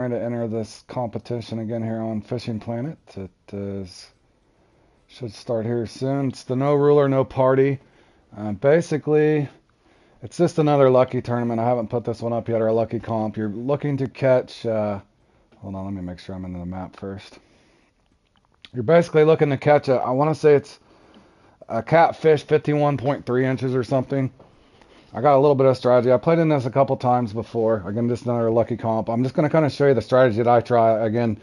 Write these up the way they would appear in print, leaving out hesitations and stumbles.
Trying to enter this competition again here on Fishing Planet. Should start here soon. It's the No Ruler, No Party. Basically, it's just another lucky tournament. I haven't put this one up yet, or a lucky comp. You're looking to catch. Hold on, let me make sure I'm into the map first. You're basically looking to catch a. I want to say it's a catfish, 51.3 inches or something. I got a little bit of strategy. I played in this a couple times before. Again, just another lucky comp. I'm just going to kind of show you the strategy that I try. Again,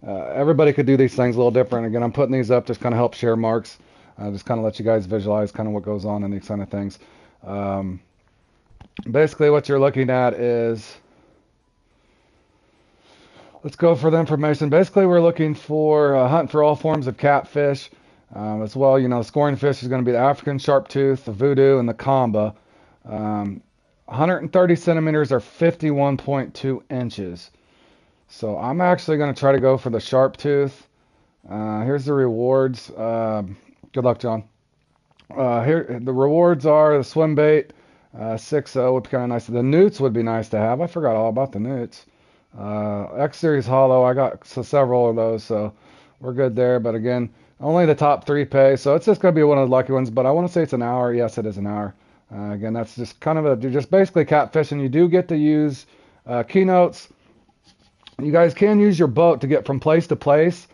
everybody could do these things a little different. Again, I'm putting these up just kind of help share marks. Just kind of let you guys visualize kind of what goes on in these kind of things. Basically, what you're looking at is, let's go for the information. Basically, we're looking for hunt for all forms of catfish. As well, scoring fish is going to be the African sharptooth, the voodoo, and the comba. 130 centimeters or 51.2 inches. So I'm actually going to try to go for the sharptooth. Here's the rewards. Good luck, John. Here the rewards are the swim bait, 6.0 would be kind of nice. The newts would be nice to have. I forgot all about the newts. X Series Hollow, I got several of those, so we're good there. But again, only the top 3 pay, so it's just going to be one of the lucky ones. But I want to say it's an hour. Yes, it is an hour. Again, that's just kind of you're just basically catfishing. You do get to use keynotes. You guys can use your boat to get from place to place,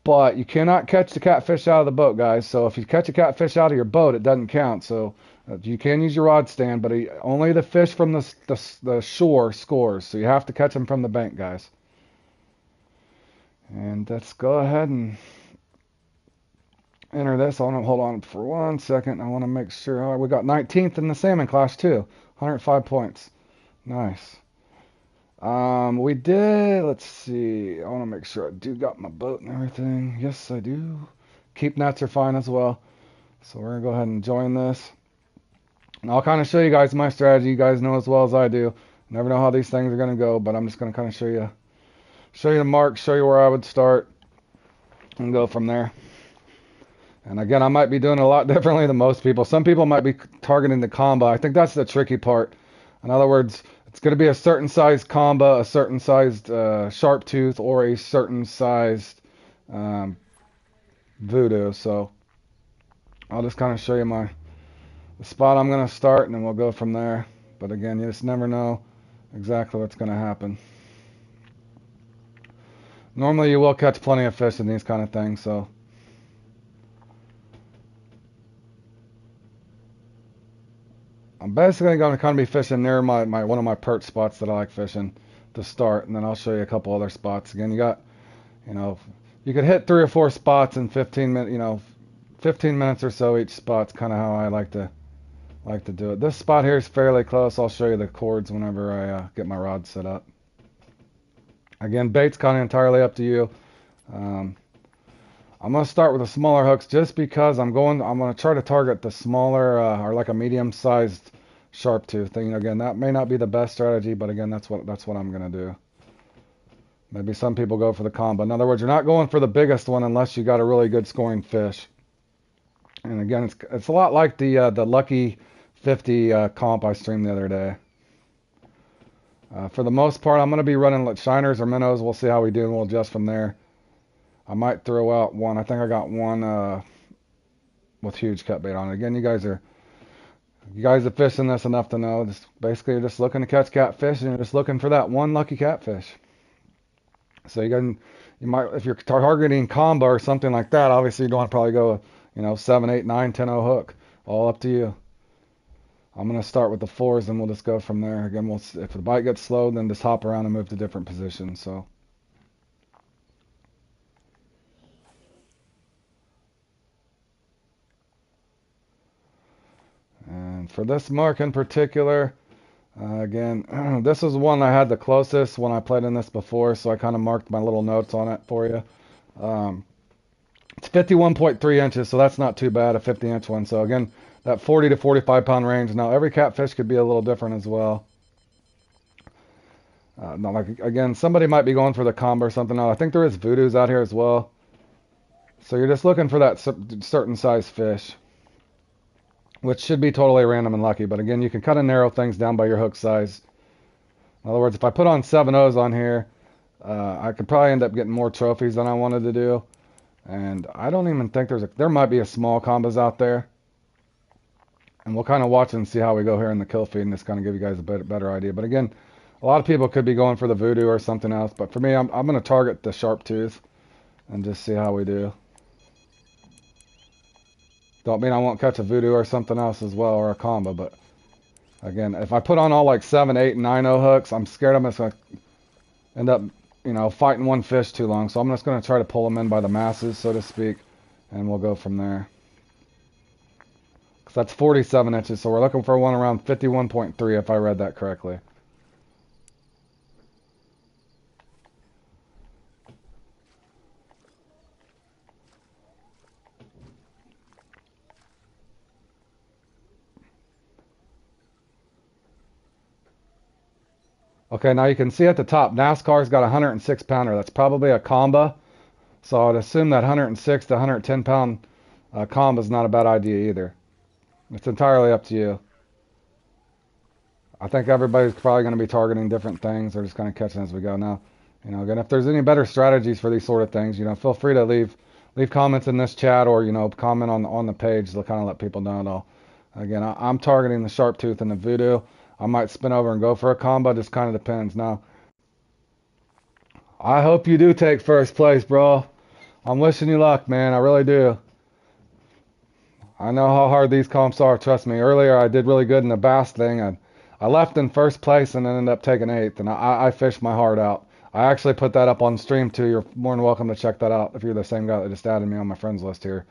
but you cannot catch the catfish out of the boat, guys. So if you catch a catfish out of your boat, it doesn't count. So you can use your rod stand, but only the fish from the shore scores. So you have to catch them from the bank, guys. And let's go ahead and enter this. I want to hold on for 1 second. I want to make sure. Oh, we got 19th in the salmon class too. 105 points. Nice. We did. Let's see. I want to make sure I do got my boat and everything. Yes, I do. Keep nets are fine as well. So we're gonna go ahead and join this. And I'll kind of show you guys my strategy. You guys know as well as I do. Never know how these things are gonna go, but I'm just gonna kind of show you the mark, show you where I would start, and go from there. And again, I might be doing it a lot differently than most people. Some people might be targeting the combo. I think that's the tricky part. In other words, it's going to be a certain sized combo, a certain sized sharp tooth, or a certain sized voodoo. So I'll just kind of show you the spot I'm going to start, and then we'll go from there. But again, you just never know exactly what's going to happen. Normally, you will catch plenty of fish in these kind of things, so. I'm basically going to kind of be fishing near one of my perch spots that I like fishing to start, and then I'll show you a couple other spots. Again, you could hit 3 or 4 spots in 15 minutes, 15 minutes or so each spot's kind of how I like to do it. This spot here is fairly close. I'll show you the cords whenever I get my rod set up. Again, bait's kind of entirely up to you. I'm going to start with the smaller hooks just because I'm going to try to target the smaller or like a medium-sized sharp tooth. Again, that may not be the best strategy, but again, that's what I'm going to do. Maybe some people go for the combo. In other words, you're not going for the biggest one unless you got a really good scoring fish. And again, it's a lot like the Lucky 50 comp I streamed the other day. For the most part, I'm going to be running shiners or minnows. We'll see how we do, and we'll adjust from there. I might throw out one. I think I got one with huge cut bait on it. Again, you guys are fishing this enough to know. Basically, you're just looking to catch catfish, and you're just looking for that one lucky catfish. So you might, if you're targeting combo or something like that, obviously you'd want to probably go, 7, 8, 9, 10, 0 hook. All up to you. I'm going to start with the 4s, and we'll just go from there. Again, if the bite gets slow, then just hop around and move to different positions. So. And for this mark in particular, again, this is one I had the closest when I played in this before, so I kind of marked my little notes on it for you. It's 51.3 inches, so that's not too bad, a 50-inch one. So again, that 40 to 45 pound range. Now, every catfish could be a little different as well. Now, again, somebody might be going for the combo or something. Now, I think there is voodoos out here as well. So you're just looking for that certain size fish, which should be totally random and lucky. But again, you can kind of narrow things down by your hook size. In other words, if I put on 7 O's on here, I could probably end up getting more trophies than I wanted to do. And I don't even think there might be a small combos out there. And we'll kind of watch and see how we go here in the kill feed and just kind of give you guys a better idea. But again, a lot of people could be going for the voodoo or something else. But for me, I'm going to target the sharp tooth and just see how we do. Don't mean I won't catch a voodoo or something else as well, or a combo. But again, if I put on all like 7, 8, and 9 hooks, I'm scared I'm just going to end up, fighting one fish too long. So I'm just going to try to pull them in by the masses, so to speak. And we'll go from there. Because that's 47 inches, so we're looking for one around 51.3 if I read that correctly. Okay, now you can see at the top, NASCAR's got a 106 pounder. That's probably a combo. So I'd assume that 106 to 110 pound combo is not a bad idea either. It's entirely up to you. I think everybody's probably going to be targeting different things. They're just kind of catching as we go. Now, again, if there's any better strategies for these sort of things, feel free to leave comments in this chat, or comment on the page to kind of let people know. Though, again, I'm targeting the sharp tooth and the voodoo. I might spin over and go for a combo. Just kind of depends. Now, I hope you do take first place, bro. I'm wishing you luck, man. I really do. I know how hard these comps are. Trust me. Earlier, I did really good in the bass thing. I left in first place and then ended up taking 8th, and I fished my heart out. I actually put that up on stream too. You're more than welcome to check that out if you're the same guy that just added me on my friends list here.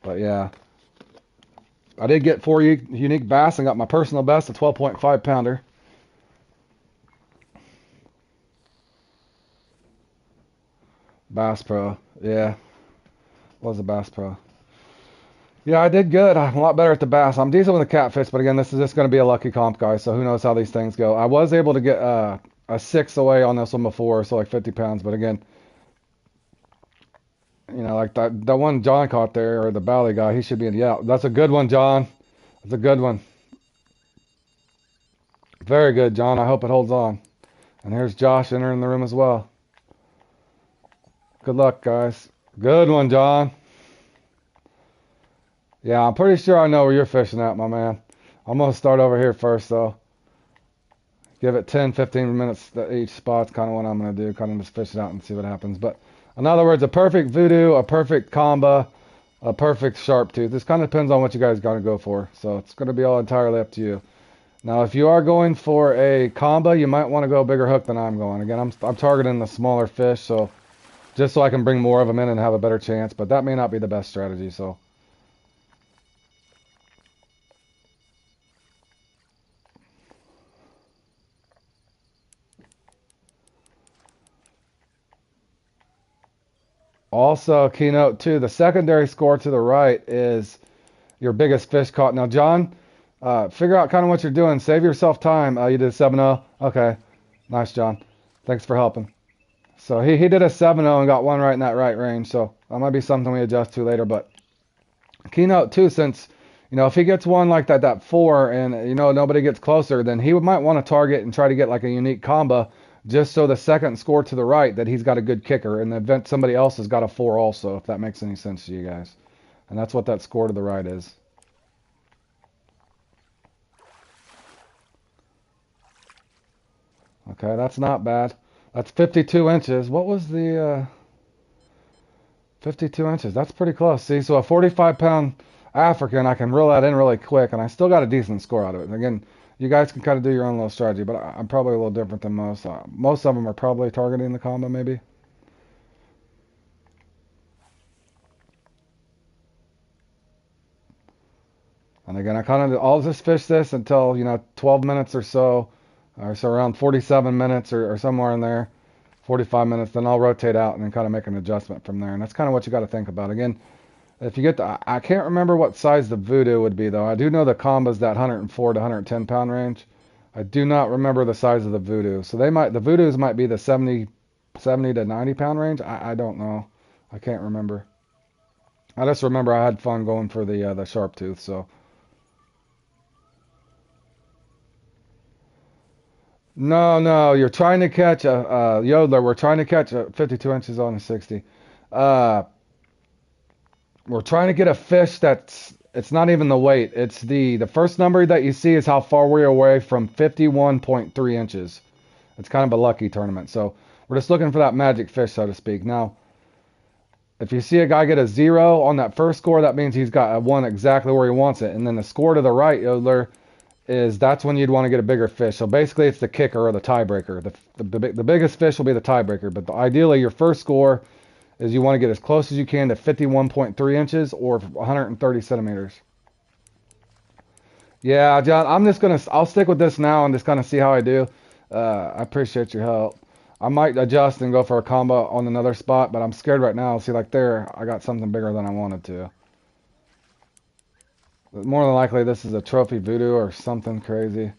But yeah, I did get 4 unique bass and got my personal best, a 12.5 pounder. Bass Pro, yeah, was a Bass Pro. Yeah, I did good. I'm a lot better at the bass. I'm decent with the catfish, but again, this is just going to be a lucky comp, guys. So who knows how these things go. I was able to get a 6 away on this one before, so like 50 pounds. But again, like that one John caught there, or the Bally guy, he should be in. Yeah, that's a good one, John. That's a good one. Very good, John. I hope it holds on. And here's Josh entering the room as well. Good luck, guys. Good one, John. Yeah, I'm pretty sure I know where you're fishing at, my man. I'm going to start over here first, though. Give it 10, 15 minutes at each spot's kind of what I'm going to do. Kind of just fish it out and see what happens. But in other words, a perfect voodoo, a perfect combo, a perfect sharp tooth. This kind of depends on what you guys got to go for. So it's going to be all entirely up to you. Now, if you are going for a combo, you might want to go bigger hook than I'm going. Again, I'm targeting the smaller fish, so just so I can bring more of them in and have a better chance. But that may not be the best strategy, so... Also, keynote 2, the secondary score to the right is your biggest fish caught. Now, John, figure out kind of what you're doing. Save yourself time. You did 7-0. Okay. Nice, John. Thanks for helping. So he did a 7-0 and got one right in that right range. So that might be something we adjust to later. But keynote 2, since, if he gets one like that 4 and, nobody gets closer, then he might want to target and try to get like a unique combo, just so the second score to the right that he's got a good kicker, in the event somebody else has got a 4 also, if that makes any sense to you guys. And that's what that score to the right is. Okay, that's not bad. That's 52 inches. What was the 52 inches? That's pretty close. See, so a 45-pound African, I can reel that in really quick, and I still got a decent score out of it. And again, you guys can kind of do your own little strategy, but I'm probably a little different than most. Most of them are probably targeting the combo, maybe. And again, I'll just fish this until 12 minutes or so around 47 minutes or somewhere in there, 45 minutes. Then I'll rotate out and then kind of make an adjustment from there. And that's kind of what you got to think about. Again, if you get I can't remember what size the voodoo would be though. I do know the combo's that 104 to 110 pound range. I do not remember the size of the voodoo. So the voodoos might be the 70 to 90 pound range. I don't know. I can't remember. I just remember I had fun going for the sharp tooth. So No, no, you're trying to catch a yodeler. We're trying to catch a 52 inches on a 60. Uh, we're trying to get a fish that's it's not even the weight. It's the first number that you see is how far we're away from 51.3 inches. It's kind of a lucky tournament. So we're just looking for that magic fish, so to speak. Now, if you see a guy get a 0 on that first score, that means he's got a 1 exactly where he wants it. And then the score to the right, yodeler, is that's when you'd want to get a bigger fish. So basically, it's the kicker or the tiebreaker. The biggest fish will be the tiebreaker. But ideally, your first score is you want to get as close as you can to 51.3 inches or 130 centimeters. Yeah, John, I'll stick with this now and just kind of see how I do. I appreciate your help. I might adjust and go for a combo on another spot, but I'm scared right now. See, like there, I got something bigger than I wanted to. But more than likely, this is a trophy voodoo or something crazy.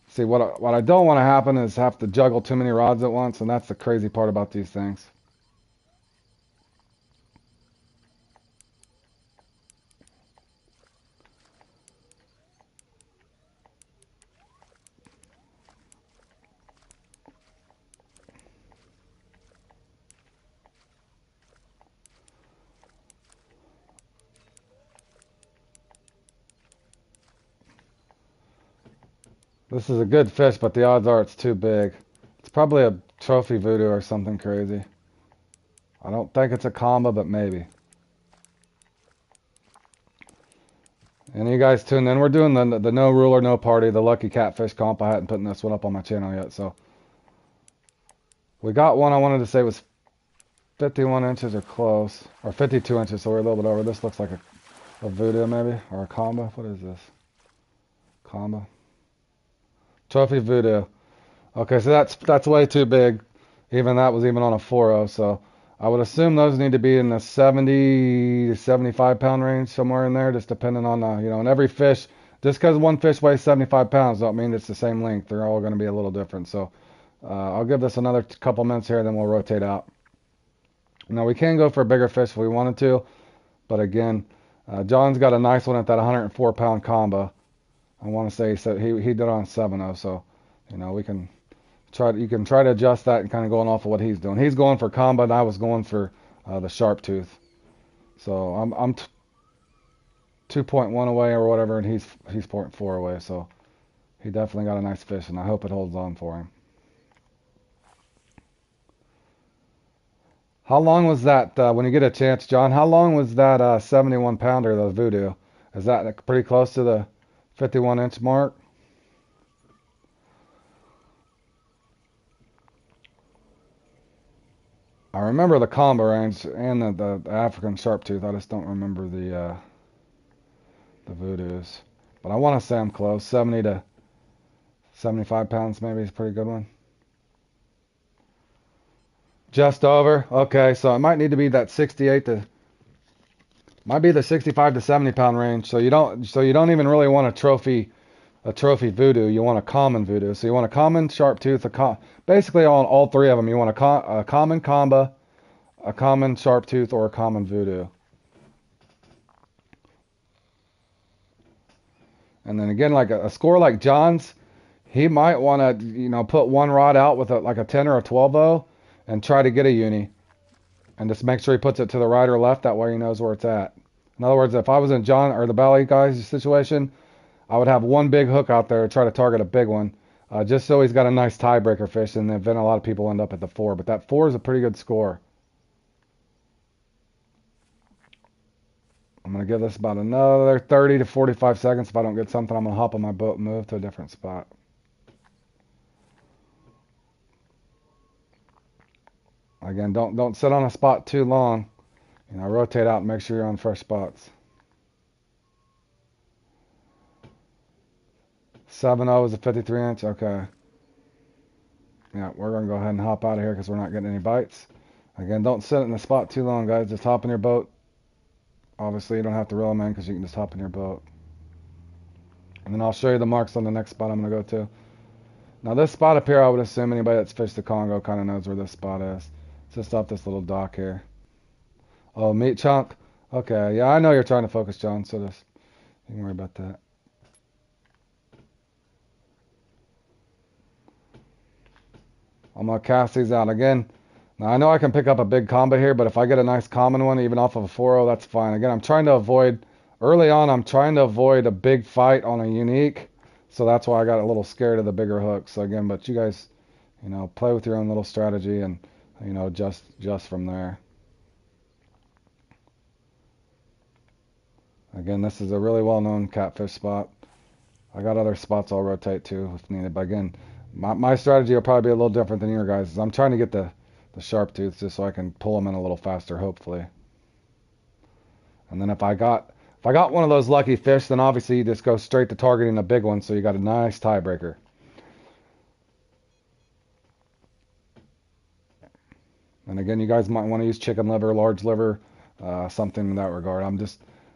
See, what I don't want to happen is have to juggle too many rods at once, and that's the crazy part about these things. This is a good fish, but the odds are it's too big. It's probably a trophy voodoo or something crazy. I don't think it's a combo, but maybe. And you guys tuned in. We're doing the no ruler, no party, the lucky catfish comp. I hadn't put this one up on my channel yet, so we got one. I wanted to say was 51 inches or close, or 52 inches, so we're a little bit over. This looks like a voodoo maybe, or a combo. What is this? Combo. Trophy voodoo. Okay, so that's way too big. Even that was even on a 4.0, so I would assume those need to be in the 70 to 75 pound range, somewhere in there, just depending on and every fish, just because one fish weighs 75 pounds don't mean it's the same length. They're all going to be a little different. So I'll give this another couple minutes here, then we'll rotate out. Now we can go for a bigger fish if we wanted to, but again, John's got a nice one at that 104 pound combo. I want to say he did on 7.0, so we can you can try to adjust that and kind of going off of what he's doing. He's going for combo, and I was going for the sharp tooth. So I'm 2.1 away or whatever, and he's 0.4 away. So he definitely got a nice fish, and I hope it holds on for him. How long was that when you get a chance, John? How long was that 71 pounder, the voodoo? Is that pretty close to the 51 inch mark? I remember the combo range and the African sharptooth. I just don't remember the voodoos. But I want to say I'm close. 70 to 75 pounds maybe is a pretty good one. Just over. Okay, so it might need to be that 68 to might be the 65 to 70 pound range. So you don't even really want a trophy voodoo. You want a common voodoo. So you want a common sharptooth, basically on all three of them. You want a common combo, a common sharptooth, or a common voodoo. And then again, like a score like John's, he might want to put one rod out with like a 10 or a 12-0 and try to get a uni, and just make sure he puts it to the right or left. That way he knows where it's at. In other words, if I was in John or the Bally guys situation, I would have one big hook out there, try to target a big one, just so he's got a nice tiebreaker fish. In the event a lot of people end up at the 4, but that 4 is a pretty good score. I'm going to give this about another 30 to 45 seconds. If I don't get something, I'm going to hop on my boat and move to a different spot. Again, don't sit on a spot too long. Rotate out and make sure you're on fresh spots. 7.0 is a 53 inch. Okay. Yeah, we're going to go ahead and hop out of here because we're not getting any bites. Again, don't sit in the spot too long, guys. Just hop in your boat. Obviously, you don't have to reel them in because you can just hop in your boat. And then I'll show you the marks on the next spot I'm going to go to. Now, this spot up here, I would assume anybody that's fished the Congo kind of knows where this spot is. It's just off this little dock here. Oh, meat chunk. Okay, yeah, I know you're trying to focus, John, so just, you can worry about that. I'm going to cast these out again. Now I know I can pick up a big combo here, but if I get a nice common one, even off of a 4-0, that's fine. Again, I'm trying to avoid, early on, I'm trying to avoid a big fight on a unique. So that's why I got a little scared of the bigger hooks. So again, but you guys, play with your own little strategy and, just from there. Again, this is a really well-known catfish spot. I got other spots I'll rotate to if needed. But again, my strategy will probably be a little different than your guys'. I'm trying to get the sharp tooth just so I can pull them in a little faster, hopefully. And then if I got one of those lucky fish, then obviously you just go straight to targeting a big one, so you got a nice tiebreaker. And again, you guys might want to use chicken liver, large liver, something in that regard.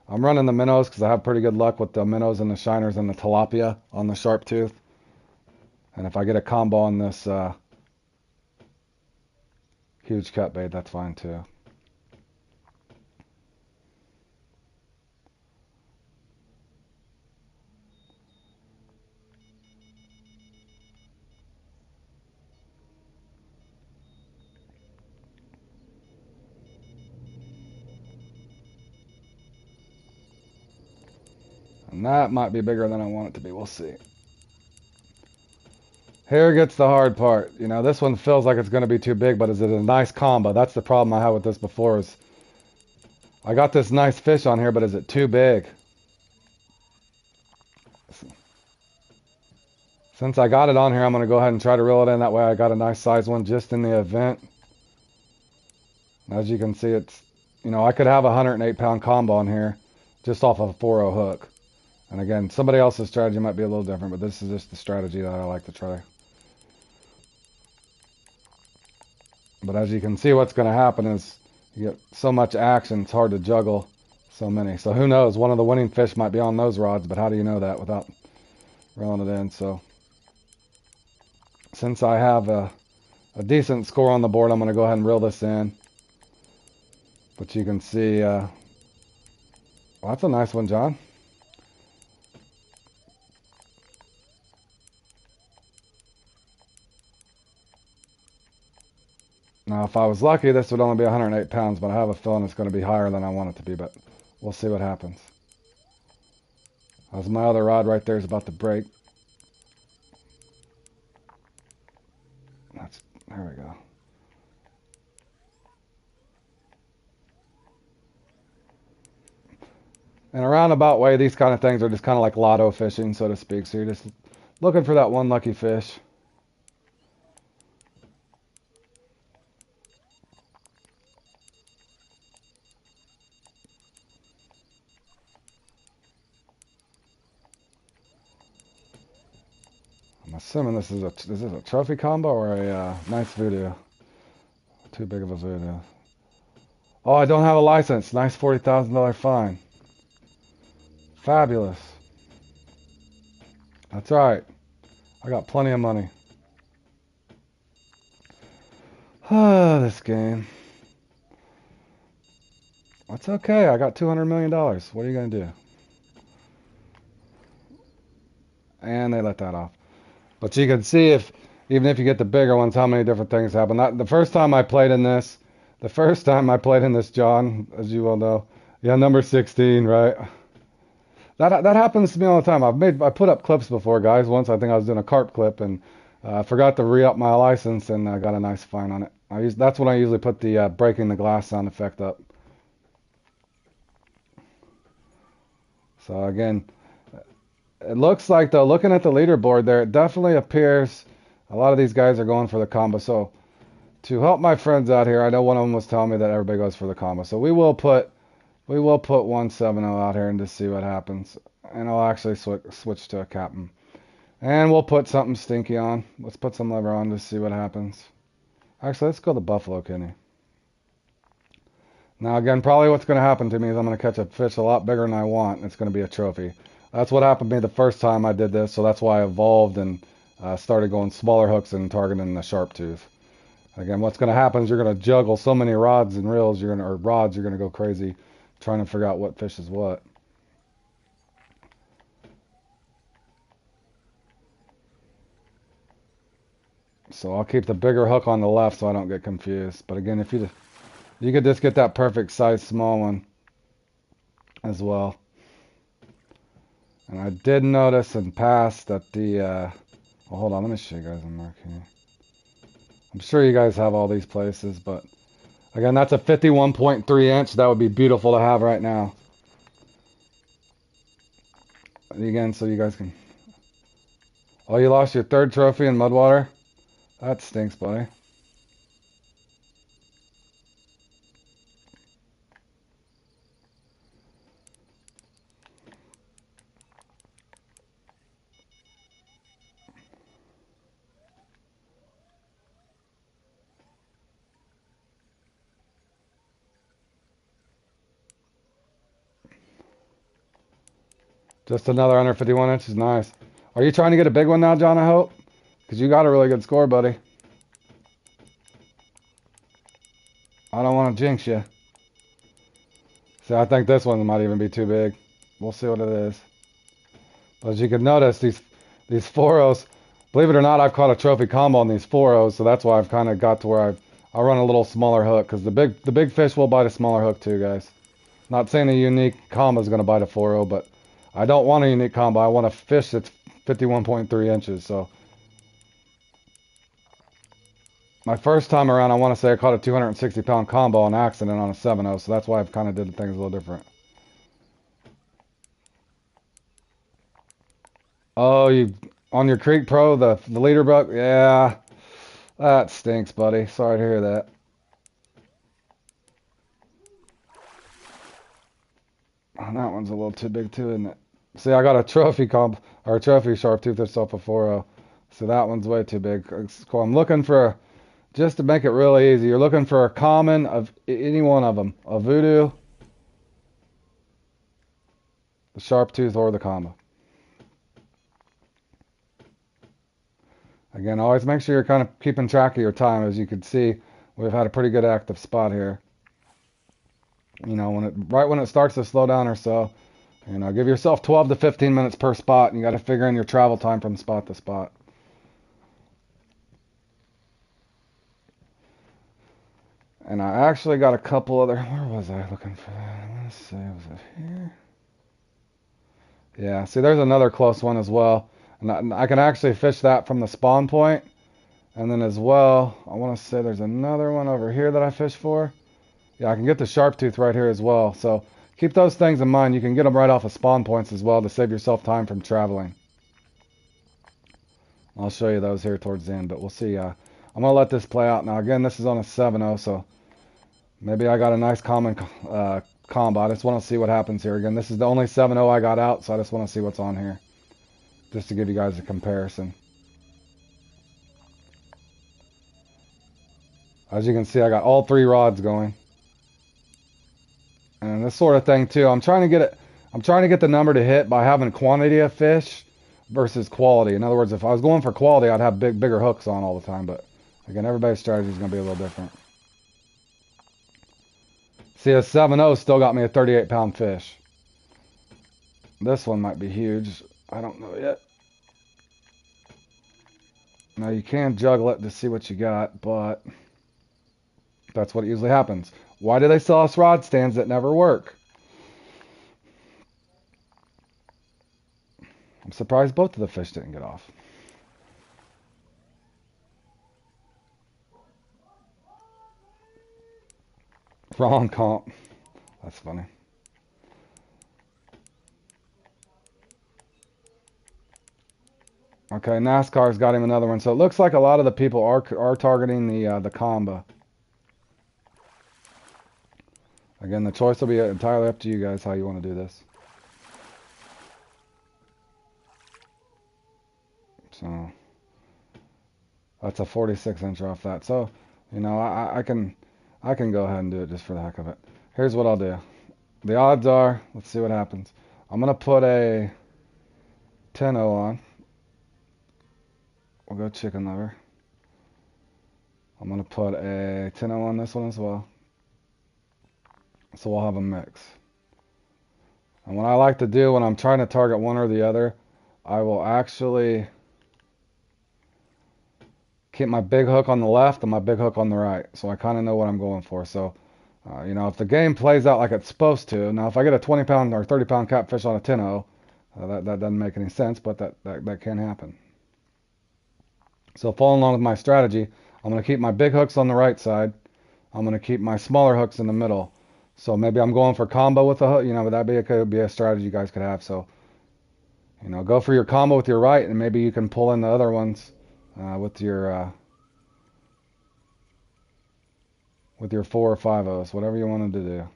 I'm running the minnows because I have pretty good luck with the minnows and the shiners and the tilapia on the sharp tooth. And if I get a combo on this huge cut bait, that's fine too. And that might be bigger than I want it to be. We'll see. Here gets the hard part. This one feels like it's going to be too big, but is it a nice combo? That's the problem I had with this before is I got this nice fish on here, but is it too big? Since I got it on here, I'm going to go ahead and try to reel it in. That way I got a nice size one just in the event. As you can see, it's, I could have a 108-pound combo on here just off of a 4-0 hook. And again, somebody else's strategy might be a little different, but this is just the strategy that I like to try. But as you can see, what's going to happen is you get so much action, it's hard to juggle so many. So who knows, one of the winning fish might be on those rods, but how do you know that without reeling it in? So since I have a decent score on the board, I'm going to go ahead and reel this in. But you can see, well, that's a nice one, John. Now, if I was lucky, this would only be 108 pounds, but I have a feeling it's going to be higher than I want it to be, but we'll see what happens. As my other rod right there is about to break. There we go. In a roundabout way, these kind of things are just kind of like lotto fishing, so to speak. So you're just looking for that one lucky fish. I'm assuming is this a trophy combo or a nice voodoo? Too big of a voodoo. Oh, I don't have a license. Nice $40,000 fine. Fabulous. That's right. I got plenty of money. This game. That's okay. I got $200 million. What are you going to do? And they let that off. But you can see even if you get the bigger ones, how many different things happen. The first time I played in this, John, as you well know, yeah, number 16, right? That happens to me all the time. I put up clips before, guys. Once I think I was doing a carp clip and I forgot to re-up my license and I got a nice fine on it. That's when I usually put the breaking the glass sound effect up. So again, it looks like though, looking at the leaderboard there, it definitely appears a lot of these guys are going for the combo. So to help my friends out here, I know one of them was telling me that everybody goes for the combo. So we will put 170 out here and just see what happens. And I'll actually switch to a captain. And we'll put something stinky on. Let's put some liver on to see what happens. Actually, let's go the Buffalo Kenny. Now again, probably what's going to happen to me is I'm going to catch a fish a lot bigger than I want. And it's going to be a trophy. That's what happened to me the first time I did this. So that's why I evolved and started going smaller hooks and targeting the sharp tooth. Again, what's going to happen is you're going to juggle so many rods and reels, you're going to go crazy trying to figure out what fish is what. So I'll keep the bigger hook on the left so I don't get confused. But again, if you could just get that perfect size small one as well. And I did notice and pass that the, well, hold on, let me show you guys a mark here. I'm sure you guys have all these places, but again, that's a 51.3 inch. That would be beautiful to have right now. Again, so you guys can, oh, you lost your third trophy in Mudwater? That stinks, buddy. Just another under 51 inches, nice. Are you trying to get a big one now, John, I hope? Because you got a really good score, buddy. I don't want to jinx you. See, I think this one might even be too big. We'll see what it is. But as you can notice, these 4-0s, believe it or not, I've caught a trophy combo on these 4-0s, so that's why I've kind of got to where I run a little smaller hook, because the big fish will bite a smaller hook too, guys. Not saying a unique combo is going to bite a 4-0, but I don't want a unique combo. I want a fish that's 51.3 inches, so. My first time around, I want to say I caught a 260-pound combo on accident on a 7-0, so that's why I've kind of did things a little different. Oh, you on your Creek Pro, the leader buck? Yeah, that stinks, buddy. Sorry to hear that. Oh, that one's a little too big too, isn't it? See, I got a trophy comp or a trophy sharp tooth that's off a 4-0, so that one's way too big. It's cool. I'm looking for, just to make it really easy, you're looking for a common of any one of them, a voodoo, the sharp tooth, or the combo. Again, always make sure you're kind of keeping track of your time. As you can see, we've had a pretty good active spot here. You know, right when it starts to slow down or so, you know, give yourself 12 to 15 minutes per spot, and you got to figure in your travel time from spot to spot. And I actually got a couple other, where was I looking for that? Let's see, was it here? Yeah, see, there's another close one as well. And I can actually fish that from the spawn point. And then as well, I want to say there's another one over here that I fish for. Yeah, I can get the sharp tooth right here as well. So keep those things in mind. You can get them right off of spawn points as well to save yourself time from traveling. I'll show you those here towards the end, but we'll see. I'm going to let this play out. Now, again, this is on a 7-0, so maybe I got a nice common combo. I just want to see what happens here. Again, this is the only 7-0 I got out, so I just want to see what's on here, just to give you guys a comparison. As you can see, I got all 3 rods going. And this sort of thing too, I'm trying to get the number to hit by having quantity of fish versus quality. In other words, if I was going for quality, I'd have bigger hooks on all the time, but again, everybody's strategy is going to be a little different. See, a 7-0 still got me a 38-pound fish. This one might be huge. I don't know yet. Now, you can juggle it to see what you got, but that's what usually happens. Why do they sell us rod stands that never work? I'm surprised both of the fish didn't get off. Wrong comp. That's funny. Okay, NASCAR's got him another one. So it looks like a lot of the people are targeting the combo. Again, the choice will be entirely up to you guys how you want to do this. So that's a 46 inch off that. So, you know, I can go ahead and do it just for the heck of it. Here's what I'll do. The odds are, let's see what happens. I'm going to put a 10-0 on. We'll go chicken liver. I'm going to put a 10-0 on this one as well. So we'll have a mix. And what I like to do when I'm trying to target one or the other, I will actually keep my big hook on the left and my big hook on the right. So I kind of know what I'm going for. So, you know, if the game plays out like it's supposed to, now if I get a 20 pound or 30 pound catfish on a 10-0, that doesn't make any sense, but that can happen. So following along with my strategy, I'm going to keep my big hooks on the right side. I'm going to keep my smaller hooks in the middle. So maybe I'm going for combo with the hook, you know, but could be a strategy you guys could have. So, you know, go for your combo with your right, and maybe you can pull in the other ones with your 4 or 5 O's, whatever you wanted to do.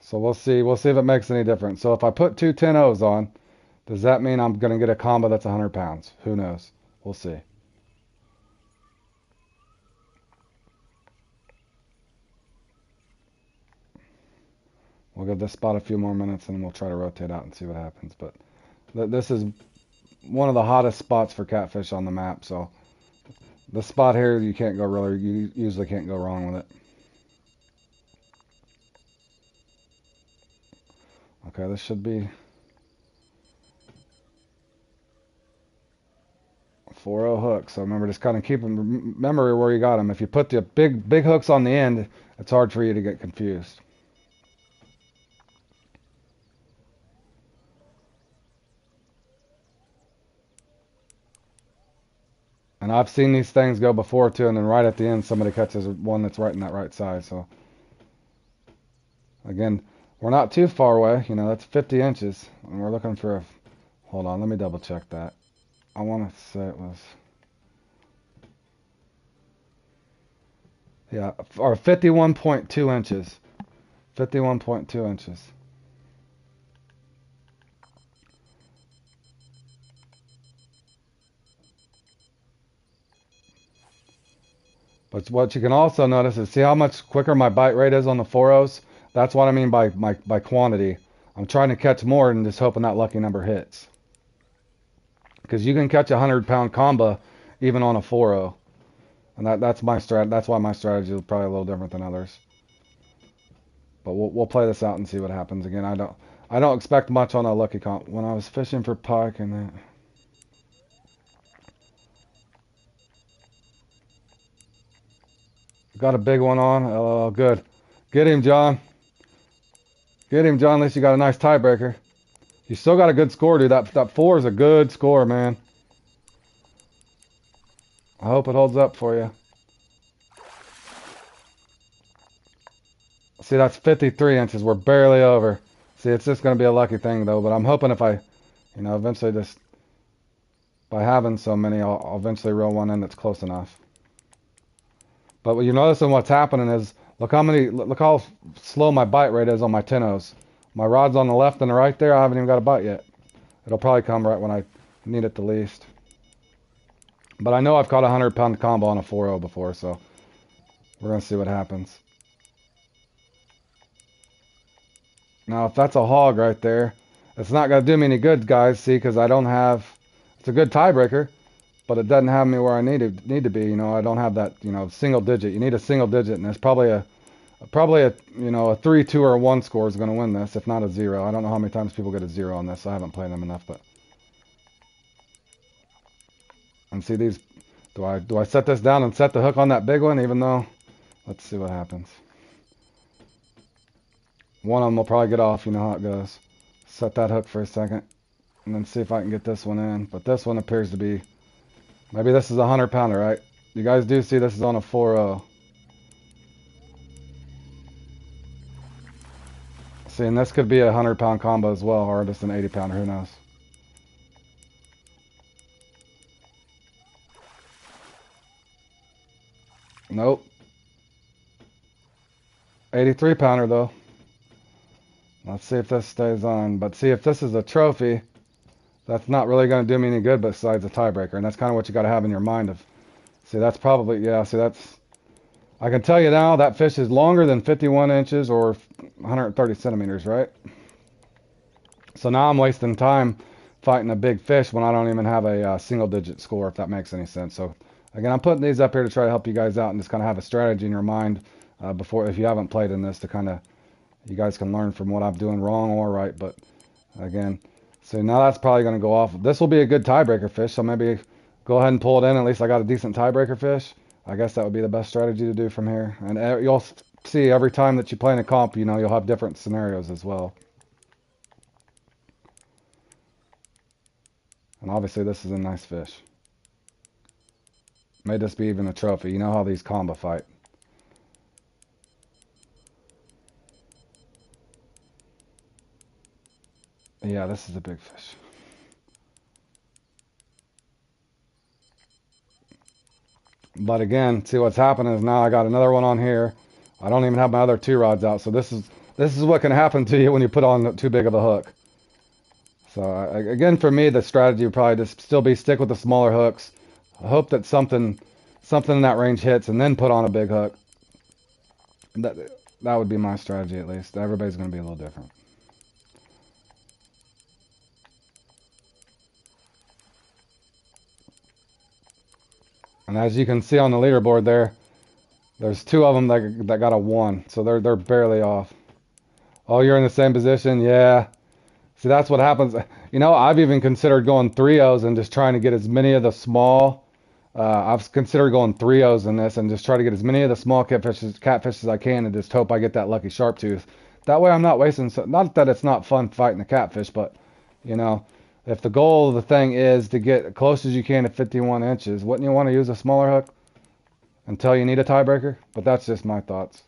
So we'll see if it makes any difference. So if I put 2 10-0s on, does that mean I'm going to get a combo that's 100 pounds? Who knows? We'll see. We'll give this spot a few more minutes and we'll try to rotate out and see what happens. But this is one of the hottest spots for catfish on the map. So this spot here, you usually can't go wrong with it. Okay, this should be 4-0 hook. So remember, just kind of keep them, memory where you got them. If you put the big hooks on the end, it's hard for you to get confused. And I've seen these things go before too, and then right at the end, somebody catches one that's right in that right side. So again, we're not too far away. You know, that's 50 inches, and we're looking for a. Hold on, let me double check that. I want to say it was. Yeah, or 51.2 inches. 51.2 inches. But what you can also notice is, see how much quicker my bite rate is on the 4-0s? That's what I mean by quantity. I'm trying to catch more and just hoping that lucky number hits. Because you can catch a 100-pound combo even on a 4-0. And that's my strat. That's why my strategy is probably a little different than others. But we'll play this out and see what happens. Again, I don't expect much on a lucky comp. When I was fishing for pike and that. Got a big one on. Oh, good. Get him, John. Get him, John. At least you got a nice tiebreaker. You still got a good score, dude. That 4 is a good score, man. I hope it holds up for you. See, that's 53 inches. We're barely over. See, it's just going to be a lucky thing, though. But I'm hoping if I, you know, eventually just, by having so many, I'll eventually reel one in that's close enough. But what you're noticing what's happening is, look how slow my bite rate is on my 10-0s. My rod's on the left and the right there. I haven't even got a bite yet. It'll probably come right when I need it the least. But I know I've caught a 100-pound combo on a 4-0 before, so we're going to see what happens. Now, if that's a hog right there, it's not going to do me any good, guys, see, because I don't have... It's a good tiebreaker, but it doesn't have me where I need to be. You know, I don't have that, you know, single digit. You need a single digit, and there's probably a you know, a 3, 2, or a 1 score is going to win this, if not a 0. I don't know how many times people get a 0 on this. I haven't played them enough, but. And see these. Do I set this down and set the hook on that big one? Even though, let's see what happens. One of them will probably get off. You know how it goes. Set that hook for a second, and then see if I can get this one in. But this one appears to be. Maybe this is a 100-pounder, right? You guys do see this is on a 4-0. See, and this could be a 100-pound combo as well, or just an 80-pounder, who knows. Nope. 83-pounder though. Let's see if this stays on. But see, if this is a trophy, that's not really going to do me any good besides a tiebreaker. And that's kind of what you got to have in your mind. See, that's probably, yeah, see, that's... I can tell you now that fish is longer than 51 inches or 130 centimeters, right? So now I'm wasting time fighting a big fish when I don't even have a single-digit score, if that makes any sense. So again, I'm putting these up here to try to help you guys out and just kind of have a strategy in your mind before, if you haven't played in this, to kind of, you guys can learn from what I'm doing wrong or right. But Again, so now that's probably going to go off. This will be a good tiebreaker fish, so maybe go ahead and pull it in. At least I got a decent tiebreaker fish. I guess that would be the best strategy to do from here. And you'll see every time that you play in a comp, you know, you'll have different scenarios as well. And obviously this is a nice fish. May this be even a trophy. You know how these combo fight. Yeah, this is a big fish. But again, see what's happening is now I got another one on here. I don't even have my other 2 rods out. So this is what can happen to you when you put on too big of a hook. So again, for me, the strategy would probably just still be stick with the smaller hooks. I hope that something in that range hits, and then put on a big hook. That would be my strategy at least. Everybody's going to be a little different. And as you can see on the leaderboard there's 2 of them that got a 1, so they're barely off. Oh, you're in the same position, yeah. See, that's what happens. You know, I've even considered going 3-0s and just trying to get as many of the small. I've considered going 3-0s in this and just try to get as many of the small catfish as I can and just hope I get that lucky sharp tooth. That way I'm not wasting. Not that it's not fun fighting the catfish, but you know, if the goal of the thing is to get as close as you can to 51 inches, wouldn't you want to use a smaller hook until you need a tiebreaker? But that's just my thoughts.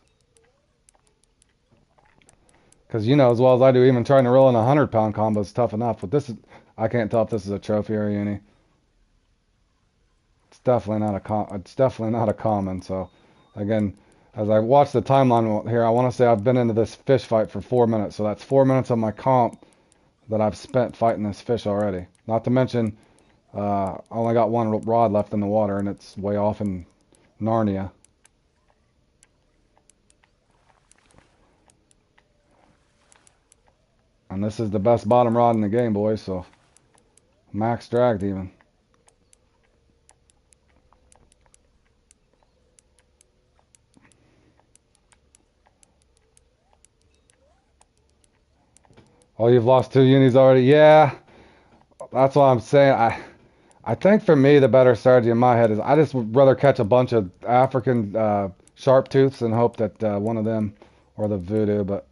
Because you know as well as I do, even trying to roll in a 100-pound combo is tough enough. But this is, I can't tell if this is a trophy or a uni. It's definitely not a common. So again, as I watch the timeline here, I want to say I've been into this fish fight for 4 minutes. So that's 4 minutes of my comp that I've spent fighting this fish already. Not to mention, I only got 1 rod left in the water, and it's way off in Narnia. And this is the best bottom rod in the game, boys, so max dragged even. Oh, you've lost 2 unis already? Yeah, that's what I'm saying. I think for me, the better strategy in my head is I just would rather catch a bunch of African sharp tooths and hope that one of them, or the voodoo, but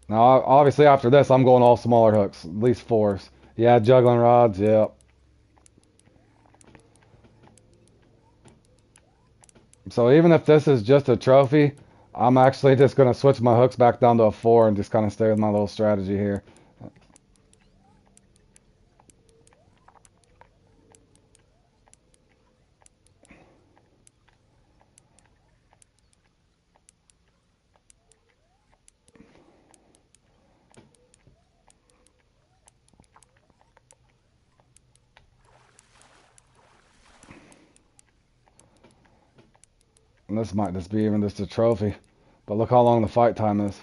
now, obviously, after this, I'm going all smaller hooks, at least 4s. Yeah, juggling rods, yeah. So even if this is just a trophy, I'm actually just going to switch my hooks back down to a 4 and just kind of stay with my little strategy here. And this might just be even just a trophy. But look how long the fight time is.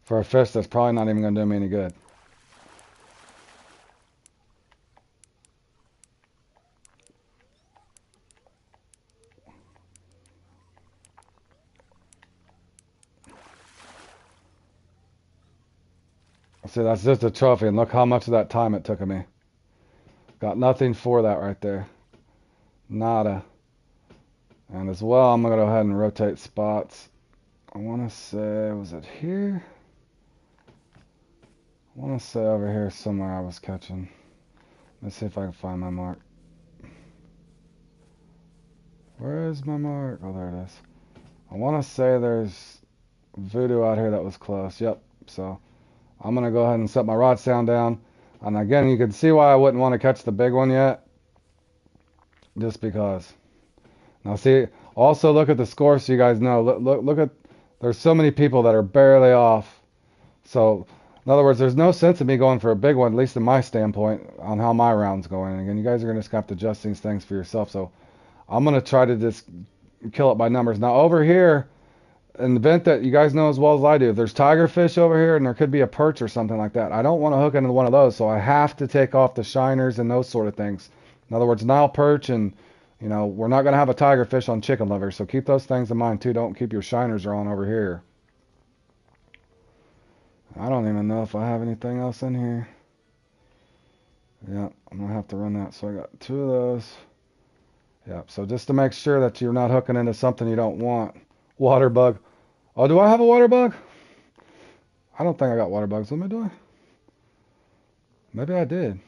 For a fish that's probably not even going to do me any good. See, that's just a trophy, and look how much of that time it took of me. Got nothing for that right there. Nada. And as well, I'm going to go ahead and rotate spots. I want to say, was it here? I want to say over here somewhere I was catching. Let's see if I can find my mark. Where is my mark? Oh, there it is. I want to say there's voodoo out here that was close. Yep. So I'm going to go ahead and set my rod sound down. And again, you can see why I wouldn't want to catch the big one yet. Just because. Now see, also look at the score so you guys know. Look at, there's so many people that are barely off. So, in other words, there's no sense in me going for a big one, at least in my standpoint, on how my round's going. And again, you guys are going to just have to adjust these things for yourself. So, I'm going to try to just kill it by numbers. Now, over here, in the event that you guys know as well as I do, if there's tiger fish over here and there could be a perch or something like that, I don't want to hook into one of those. So, I have to take off the shiners and those sort of things. In other words, Nile perch and, you know, we're not going to have a tiger fish on chicken liver, so keep those things in mind too. Don't keep your shiners on over here. I don't even know if I have anything else in here. Yeah, I'm gonna have to run that. So I got 2 of those. Yeah, so just to make sure that you're not hooking into something you don't want. Water bug. Oh, do I have a water bug? I don't think I got water bugs. Let me do I? Maybe I did.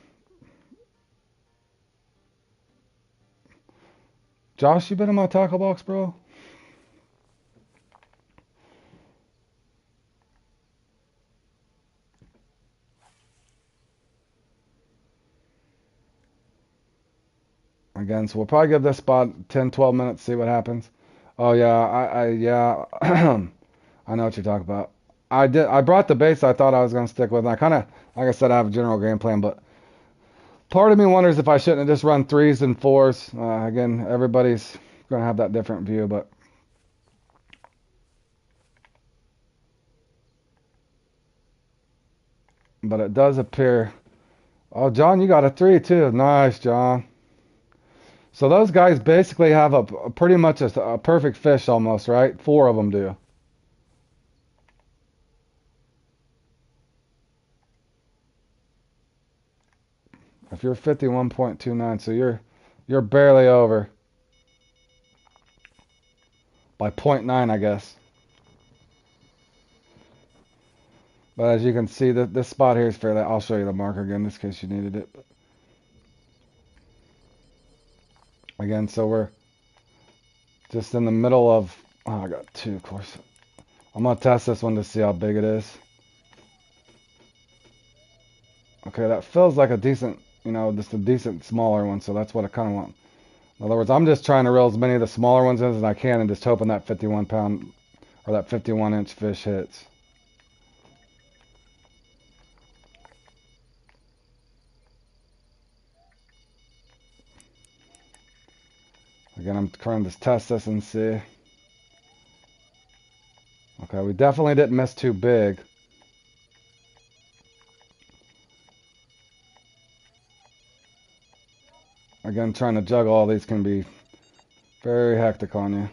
Josh, you been in my tackle box, bro? Again, so we'll probably give this spot 10, 12 minutes, see what happens. Oh yeah, yeah, I know what you're talking about. I brought the base I thought I was gonna stick with. And I kind of, like I said, I have a general game plan, but part of me wonders if I shouldn't have just run 3s and 4s. Again, everybody's gonna have that different view, but it does appear. Oh, John, you got a 3 too. Nice, John. So those guys basically have a pretty much a perfect fish almost, right? 4 of them do. If you're 51.29, so you're barely over by point 0.9, I guess. But as you can see, this spot here is fairly. I'll show you the marker again, just in case you needed it. Again, so we're just in the middle of. Oh, I got 2, of course. I'm gonna test this one to see how big it is. Okay, that feels like a decent, just a decent smaller one, so that's what I kind of want. In other words, I'm just trying to reel as many of the smaller ones in as I can and just hoping that 51 pound or that 51-inch fish hits. Again, I'm trying to test this and see. Okay, we definitely didn't miss too big. Again, trying to juggle all these can be very hectic on you.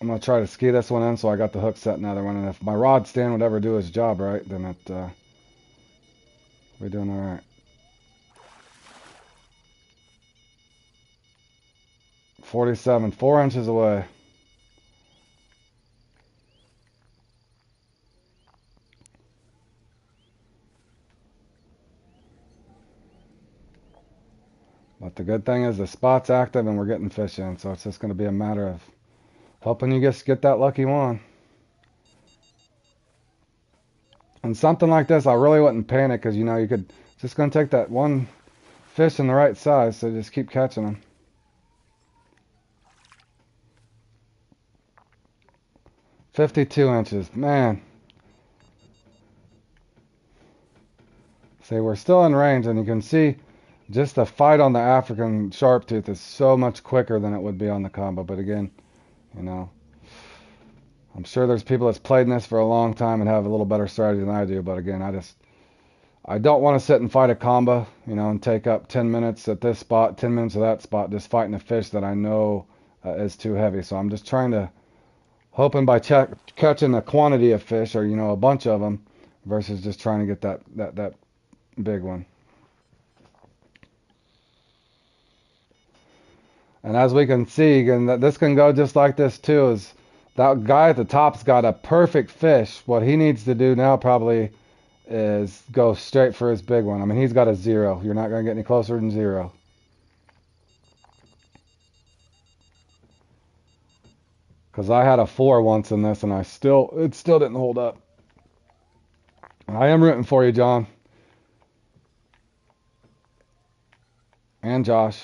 I'm going to try to ski this one in so I got the hook set in the other one. And if my rod stand would ever do his job right, then we're doing all right. 47, 4 inches away. But the good thing is the spot's active and we're getting fish in, so it's just going to be a matter of hoping you just get that lucky one. And something like this, I really wouldn't panic because, you could just going to take that one fish in the right size, so just keep catching them. 52 inches, man. See, we're still in range, and you can see just the fight on the African sharptooth is so much quicker than it would be on the combo. But again, you know, I'm sure there's people that's played in this for a long time and have a little better strategy than I do. But again, I don't want to sit and fight a combo, and take up 10 minutes at this spot, 10 minutes at that spot, just fighting a fish that I know is too heavy. So I'm just trying to, hoping by catching a quantity of fish or, a bunch of them versus just trying to get that big one. And as we can see, and this can go just like this too, is that guy at the top's got a perfect fish. What he needs to do now probably is go straight for his big one. I mean, he's got a 0. You're not going to get any closer than 0. Because I had a 4 once in this, and it still didn't hold up. I am rooting for you, John. And Josh.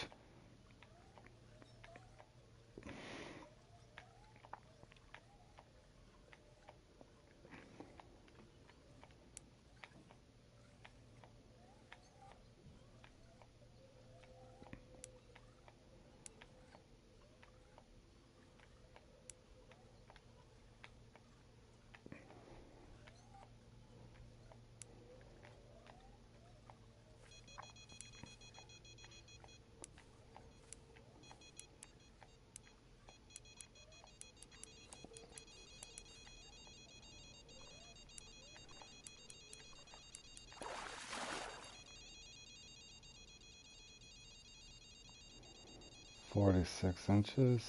46 inches.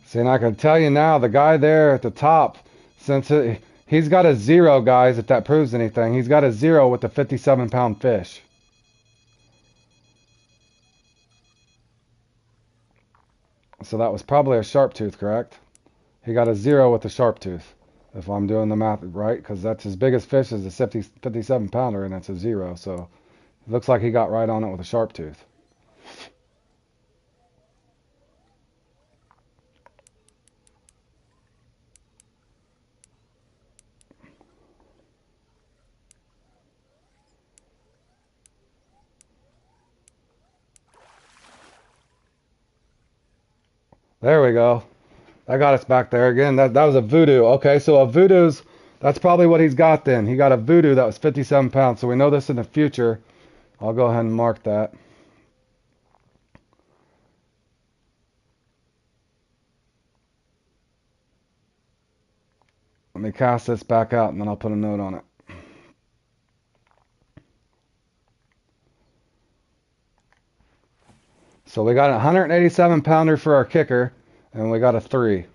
See, and I can tell you now, the guy there at the top, since he's got a 0, guys, if that proves anything. He's got a 0 with the 57-pound fish. So that was probably a sharp tooth, correct? He got a 0 with the sharp tooth, if I'm doing the math right, because that's his biggest fish is a 57-pounder, and that's a 0. So it looks like he got right on it with a sharp tooth. There we go. That got us back there again. That was a voodoo. Okay, so a voodoo's, that's probably what he's got then. He got a voodoo that was 57 pounds. So we know this in the future. I'll go ahead and mark that. Let me cast this back out and then I'll put a note on it. So we got a 187 pounder for our kicker, and we got a 3.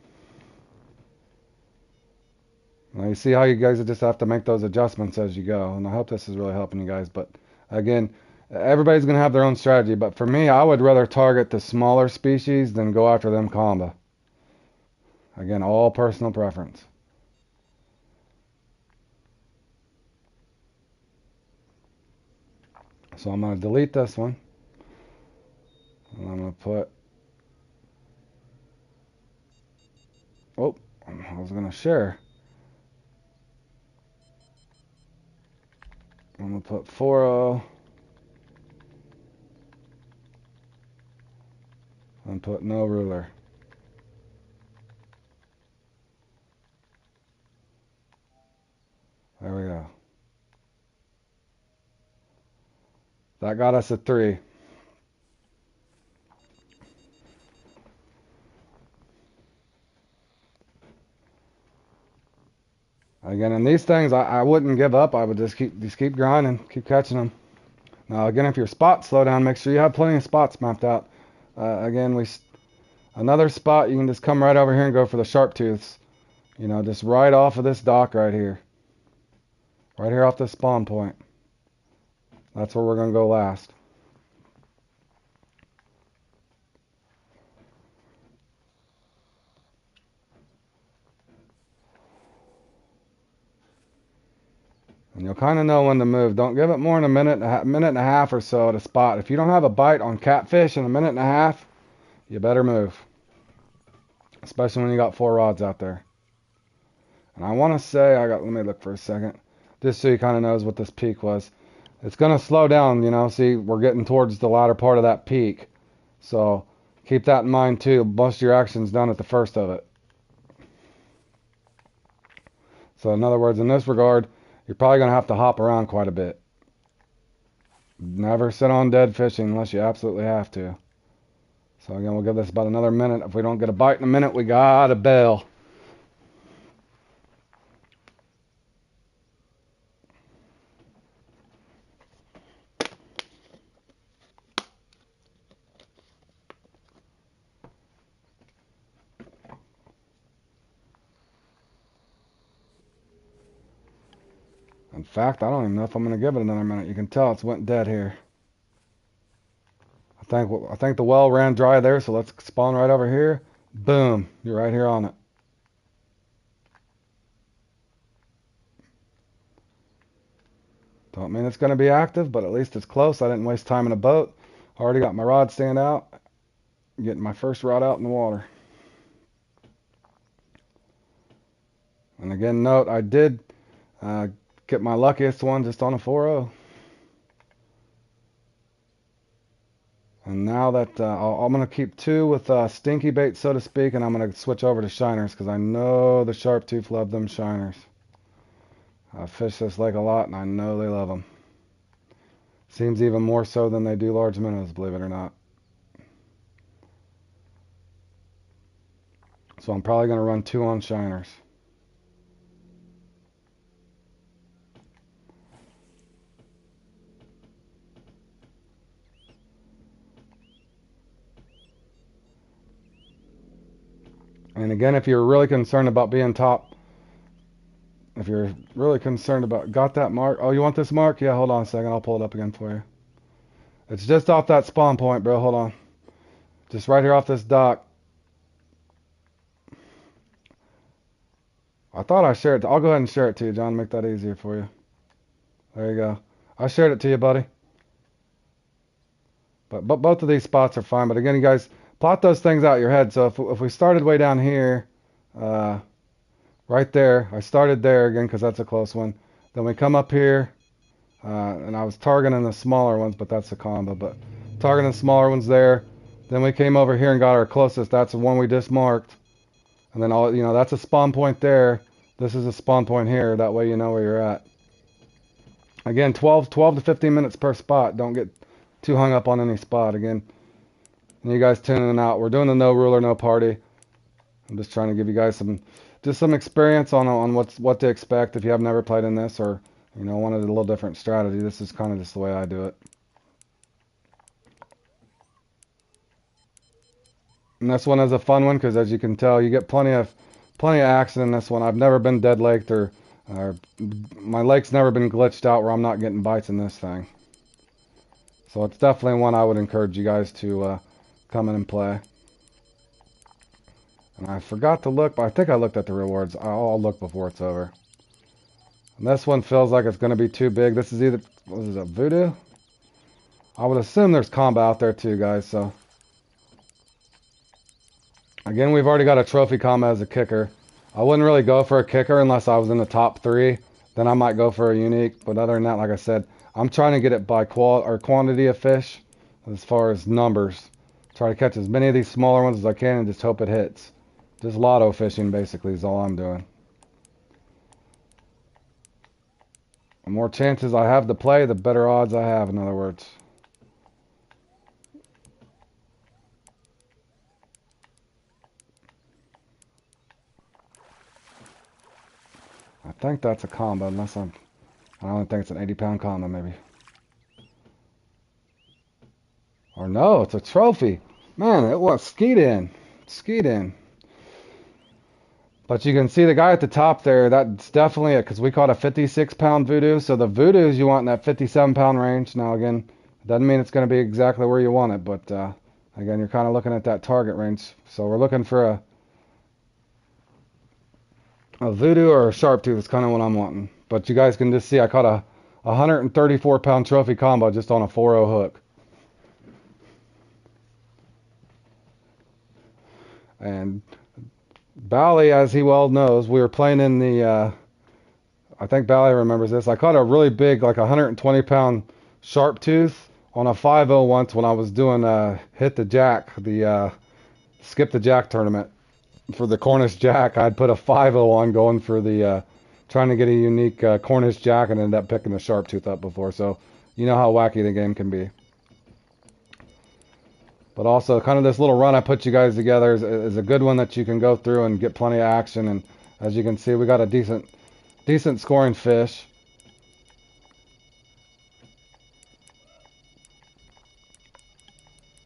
Now you see how you guys just have to make those adjustments as you go, and I hope this is really helping you guys. But again, everybody's going to have their own strategy, but for me, I would rather target the smaller species than go after them comba. Again, all personal preference. So I'm going to delete this one. And I'm going to put, oh, I was going to share. I'm going to put 4.0 and put no ruler. There we go. That got us a 3. Again, in these things, I wouldn't give up. I would just keep grinding, keep catching them. Now, again, if your spots slow down, make sure you have plenty of spots mapped out. Again, another spot, you can just come right over here and go for the sharp tooths. You know, just right off of this dock right here. Right here off this spawn point. That's where we're going to go last. And you'll kind of know when to move. Don't give it more than a minute and a half or so at a spot. If you don't have a bite on catfish in a minute and a half, you better move. Especially when you got 4 rods out there. And I want to say, let me look for a second. Just so you kind of knows what this peak was. It's going to slow down, you know. See, we're getting towards the latter part of that peak. So keep that in mind too. Most of your action's done at the first of it. So in other words, in this regard, you're probably going to have to hop around quite a bit. Never sit on dead fishing unless you absolutely have to. So again, we'll give this about another minute. If we don't get a bite in a minute, we got to bail. In fact, I don't even know if I'm going to give it another minute. You can tell it's went dead here. I think the well ran dry there, so let's spawn right over here. Boom, you're right here on it. Don't mean it's going to be active, but at least it's close. I didn't waste time in a boat. Already got my rod stand out. Getting my first rod out in the water. And again, note, I did get my luckiest one just on a 4.0. And now that I'm going to keep two with stinky bait, so to speak, and I'm going to switch over to shiners because I know the sharptooth love them shiners. I fish this lake a lot, and I know they love them. Seems even more so than they do large minnows, believe it or not. So I'm probably going to run two on shiners. And again, if you're really concerned about being top, if you're really concerned about, got that mark? Oh, you want this mark? Yeah, hold on a second. I'll pull it up again for you. It's just off that spawn point, bro. Hold on. Just right here off this dock. I thought I shared it. I'll go ahead and share it to you, John. Make that easier for you. There you go. I shared it to you, buddy. But both of these spots are fine. But again, you guys, plot those things out in your head. So if we started way down here, right there, I started there again because that's a close one. Then we come up here, and I was targeting the smaller ones, but that's a combo. But targeting the smaller ones there. Then we came over here and got our closest. That's the one we just marked. And then all, that's a spawn point there. This is a spawn point here. That way you know where you're at. Again, 12 to 15 minutes per spot. Don't get too hung up on any spot. Again, and you guys tuning out. We're doing the no ruler, no party. I'm just trying to give you guys some experience on what to expect if you have never played in this or wanted a little different strategy. This is kind of just the way I do it. And this one is a fun one because, as you can tell, you get plenty of action in this one. I've never been dead laked or my lake's never been glitched out where I'm not getting bites in this thing. So it's definitely one I would encourage you guys to come in and play. And I forgot to look, but I think I looked at the rewards. I'll look before it's over. And this one feels like it's going to be too big. This is either, what is it, Voodoo? I would assume there's combo out there too, guys, so. Again, we've already got a trophy combo as a kicker. I wouldn't really go for a kicker unless I was in the top 3. Then I might go for a unique. But other than that, like I said, I'm trying to get it by quantity of fish as far as numbers. Try to catch as many of these smaller ones as I can and just hope it hits. Just lotto fishing basically is all I'm doing. The more chances I have to play, the better odds I have, in other words. I think that's a combo, unless I don't think it's an 80-pound combo, maybe. Or no, it's a trophy. Man, it was skeet in. Skeet in. But you can see the guy at the top there, that's definitely it, because we caught a 56-pound voodoo. So the voodoos you want in that 57-pound range. Now, again, it doesn't mean it's going to be exactly where you want it, but again, you're kind of looking at that target range. So we're looking for a voodoo or a sharptooth is kind of what I'm wanting. But you guys can just see I caught a 134-pound trophy combo just on a 4-0 hook. And Bally, as he well knows, we were playing in the, I think Bally remembers this. I caught a really big, like 120-pound sharptooth on a 5-0 once when I was doing Hit the Jack, the Skip the Jack tournament. For the Cornish Jack, I'd put a 5-0 on going for the, trying to get a unique Cornish Jack and ended up picking the sharptooth up before. So you know how wacky the game can be. But also, kind of this little run I put you guys together is a good one that you can go through and get plenty of action. And as you can see, we got a decent scoring fish.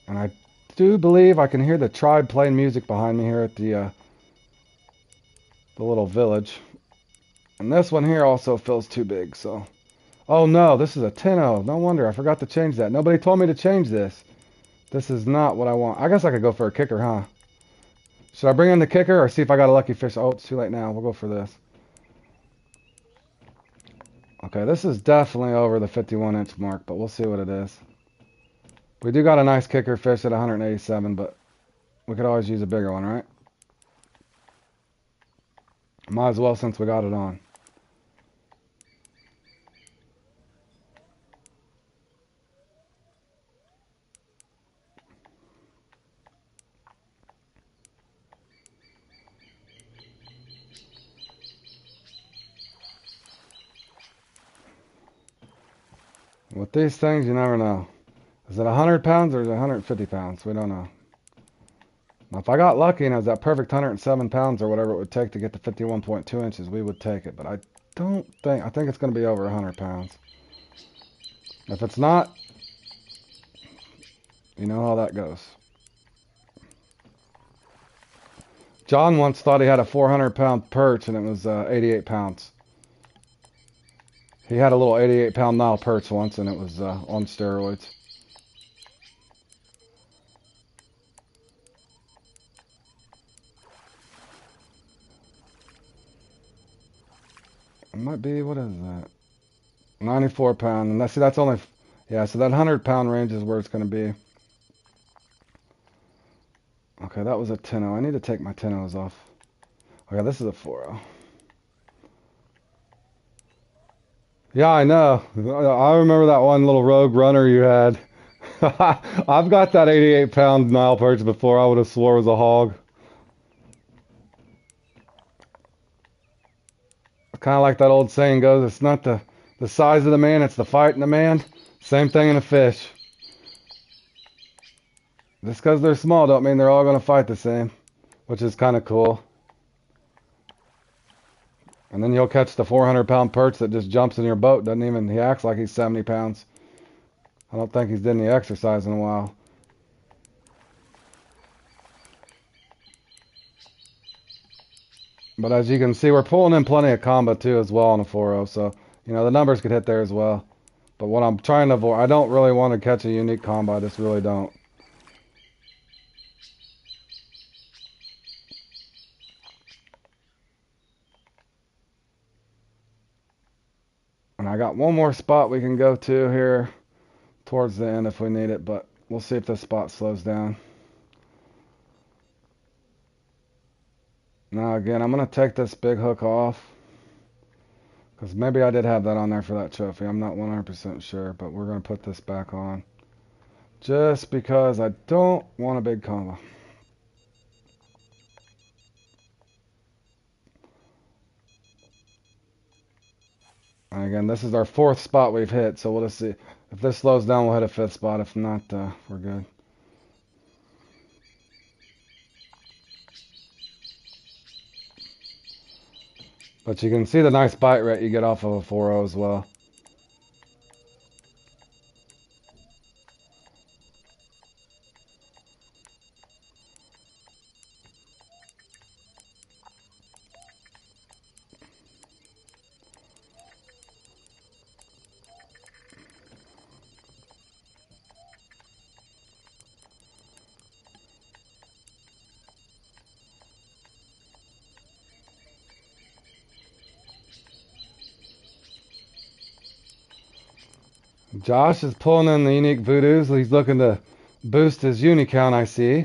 And I do believe I can hear the tribe playing music behind me here at the little village. And this one here also feels too big, so. Oh no, this is a 10-0. No wonder, I forgot to change that. Nobody told me to change this. This is not what I want. I guess I could go for a kicker, huh? Should I bring in the kicker or see if I got a lucky fish? Oh, it's too late now. We'll go for this. Okay, this is definitely over the 51-inch mark, but we'll see what it is. We do got a nice kicker fish at 187, but we could always use a bigger one, right? Might as well since we got it on. With these things, you never know. Is it 100 pounds or is it 150 pounds? We don't know. Now, if I got lucky and it was that perfect 107 pounds or whatever it would take to get to 51.2 inches, we would take it. But I think it's going to be over 100 pounds. If it's not, you know how that goes. John once thought he had a 400-pound perch and it was 88 pounds. He had a little 88-pound Nile perch once and it was on steroids. It might be, what is that? 94 pound. And that's only, yeah, so that 100-pound range is where it's going to be. Okay, that was a 10-0. I need to take my 10-0s off. Okay, this is a 4-0. Yeah, I know. I remember that one little rogue runner you had. I've got that 88-pound Nile perch before. I would have swore it was a hog. Kind of like that old saying goes, it's not the size of the man, it's the fight in the man. Same thing in a fish. Just because they're small don't mean they're all going to fight the same, which is kind of cool. And then you'll catch the 400-pound perch that just jumps in your boat. He acts like he's 70 pounds. I don't think he's done any exercise in a while. But as you can see, we're pulling in plenty of combo too as well on a 4-0. So, you know, the numbers could hit there as well. But what I'm trying to avoid, I don't really want to catch a unique combo. I just really don't. And I got one more spot we can go to here towards the end if we need it. But we'll see if this spot slows down. Now again, I'm going to take this big hook off. Because maybe I did have that on there for that trophy. I'm not 100% sure. But we're going to put this back on. Just because I don't want a big combo. And again, this is our 4th spot we've hit. So we'll just see. If this slows down, we'll hit a 5th spot. If not, we're good. But you can see the nice bite rate you get off of a 4-0 as well. Josh is pulling in the unique voodoos. He's looking to boost his uni count, I see.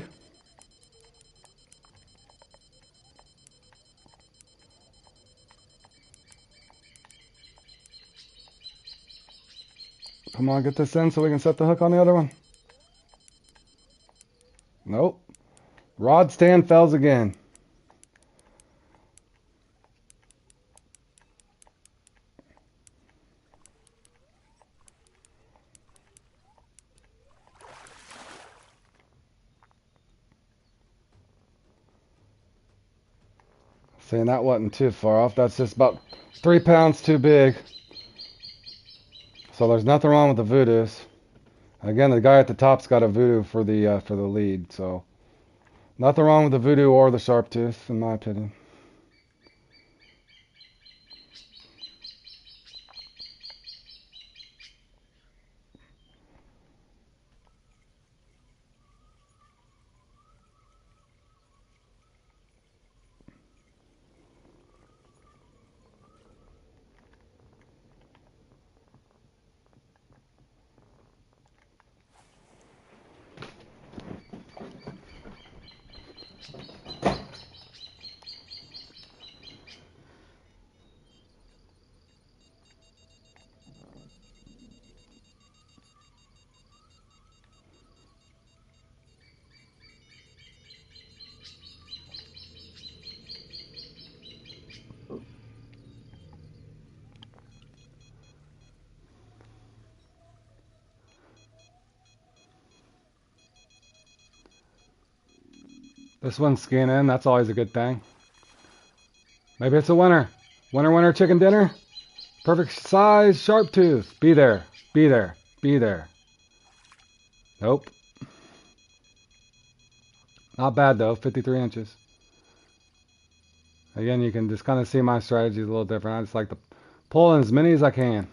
Come on, get this in so we can set the hook on the other one. Nope. Rod stand fails again. Saying that wasn't too far off. That's just about 3 pounds too big. So there's nothing wrong with the voodoos. Again, the guy at the top's got a voodoo for the lead. So nothing wrong with the voodoo or the sharp tooth, in my opinion. This one's skiing in. That's always a good thing. Maybe it's a winner. Winner, winner, chicken dinner. Perfect size, sharp tooth. Be there. Be there. Be there. Nope. Not bad though, 53 inches. Again, you can just kind of see my strategy is a little different. I just like to pull in as many as I can.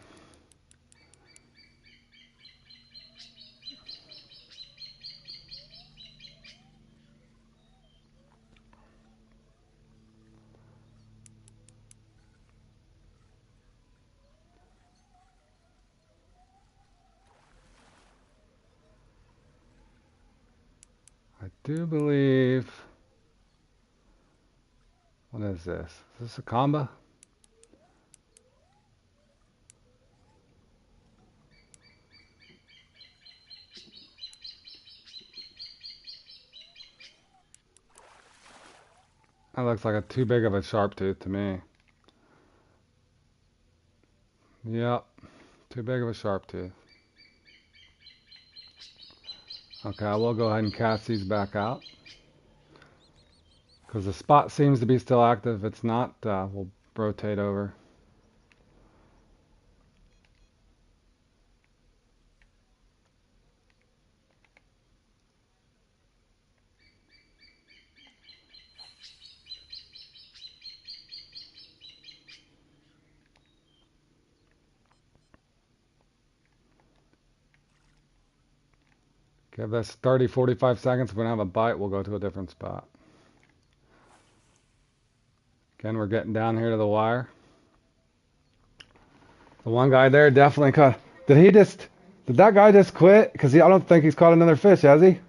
I do believe... What is this? Is this a combo? That looks like too big of a sharp tooth to me. Yep, too big of a sharp tooth. Okay, I will go ahead and cast these back out. Because the spot seems to be still active. If it's not, we'll rotate over. Give this 30, 45 seconds. If we don't have a bite, we'll go to a different spot. Again, we're getting down here to the wire. The one guy there definitely caught. Did that guy just quit? Because I don't think he's caught another fish, has he? If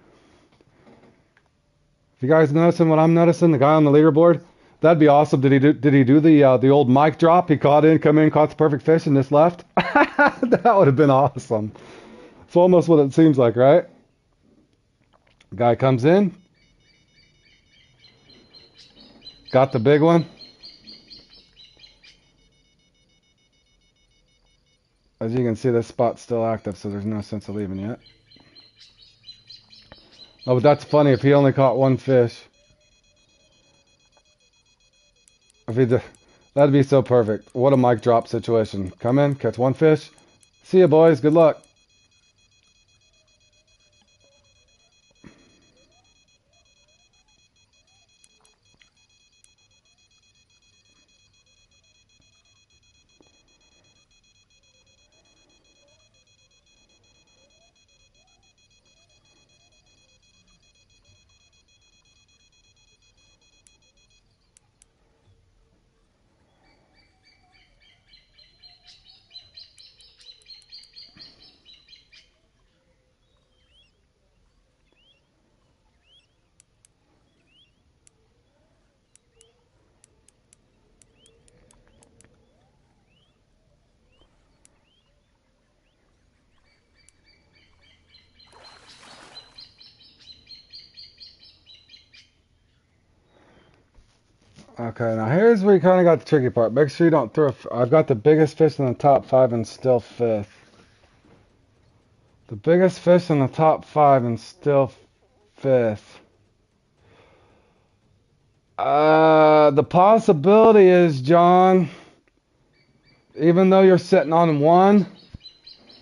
you guys noticing what I'm noticing, the guy on the leaderboard, that'd be awesome. Did he do the old mic drop? He come in, caught the perfect fish, and just left. That would have been awesome. It's almost what it seems like, right? Guy comes in, got the big one. As you can see, this spot's still active, so there's no sense of leaving yet. Oh, but that's funny if he only caught one fish. If he did, that'd be so perfect. What a mic drop situation. Come in, catch one fish. See ya, boys. Good luck. Okay, now here's where you kind of got the tricky part. Make sure you don't throw. I've got the biggest fish in the top 5 and still 5th. The biggest fish in the top 5 and still 5th. The possibility is, John, even though you're sitting on one,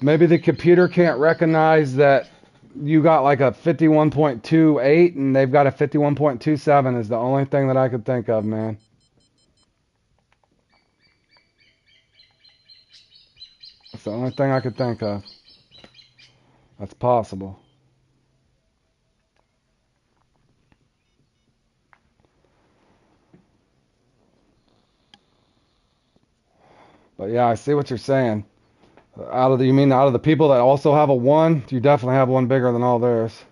maybe the computer can't recognize that you got like a 51.28 and they've got a 51.27 is the only thing that I could think of, man. That's the only thing I could think of. That's possible. But yeah, I see what you're saying. You mean out of the people that also have a 1, you definitely have one bigger than all theirs.